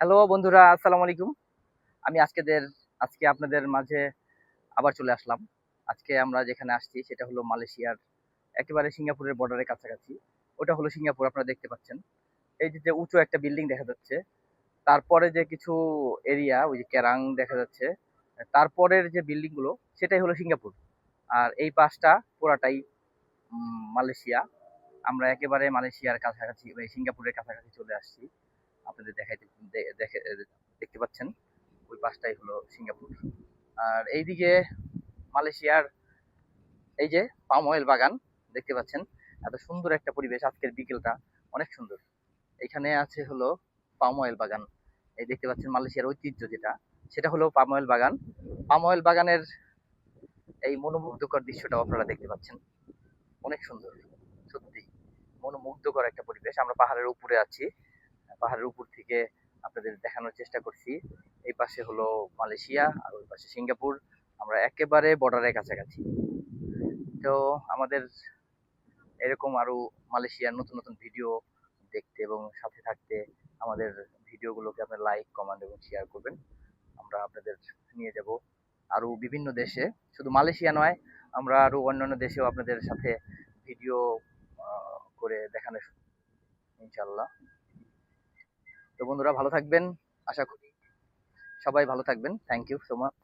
Hello বন্ধুরা, আসসালামু আলাইকুম। আমি আজকে আপনাদের মাঝে আবার চলে আসলাম। আজকে আমরা যেখানে আসছি সেটা হলো মালয়েশিয়ার একেবারে সিঙ্গাপুরের বর্ডারের কাছাকাছি। ওটা হলো সিঙ্গাপুর, আপনারা দেখতে পাচ্ছেন। এই যে উঁচু একটা বিল্ডিং দেখা যাচ্ছে। তারপরে যে কিছু এরিয়া ওই যে কেরাং দেখা যাচ্ছে। তারপরের যে বিল্ডিং গুলো সেটাই হলো সিঙ্গাপুর। আর এই পাশটা পুরাটাই মালয়েশিয়া। আমরা একেবারে মালয়েশিয়ার কাছাকাছি এই সিঙ্গাপুরের কাছাকাছি চলে আসছি। আপনাদের দেখাইতে দেখতে পাচ্ছেন। ওই পাশটাই হলো সিঙ্গাপুর। আর এইদিকে মালয়েশিয়ার এই যে পাম অয়েল বাগান দেখতে পাচ্ছেন। এত সুন্দর একটা পরিবেশ, আজকের বিকেলটা অনেক সুন্দর। এখানে আছে হলো পাম অয়েল বাগান। এই দেখতে পাচ্ছেন মালয়েশিয়ার ঐতিহ্য যেটা, সেটা হলো পাম অয়েল বাগান। পাম অয়েল বাগানের এই মনোমুগ্ধকর দৃশ্যটাও আপনারা দেখতে পাচ্ছেন। অনেক সুন্দর, সত্যি মনোমুগ্ধকর একটা পরিবেশ। আমরা পাহাড়ের উপরে আছি, পাহাড়ের উপর থেকে আপনাদের দেখানোর চেষ্টা করছি। এই পাশে হলো মালয়েশিয়া আর ওই পাশে সিঙ্গাপুর। আমরা একেবারে বর্ডারের কাছাকাছি। তো আমাদের এরকম আরো মালয়েশিয়ার নতুন নতুন ভিডিও দেখতে এবং সাথে থাকতে আমাদের ভিডিওগুলোকে আপনার লাইক, কমেন্ট এবং শেয়ার করবেন। আমরা আপনাদের নিয়ে যাব আরো বিভিন্ন দেশে, শুধু মালয়েশিয়া নয়, আমরা আরো অন্যান্য দেশেও আপনাদের সাথে ভিডিও করে দেখানো, ইনশাল্লাহ। তো বন্ধুরা ভালো থাকবেন, আশা করি সবাই ভালো থাকবেন। Thank you so much.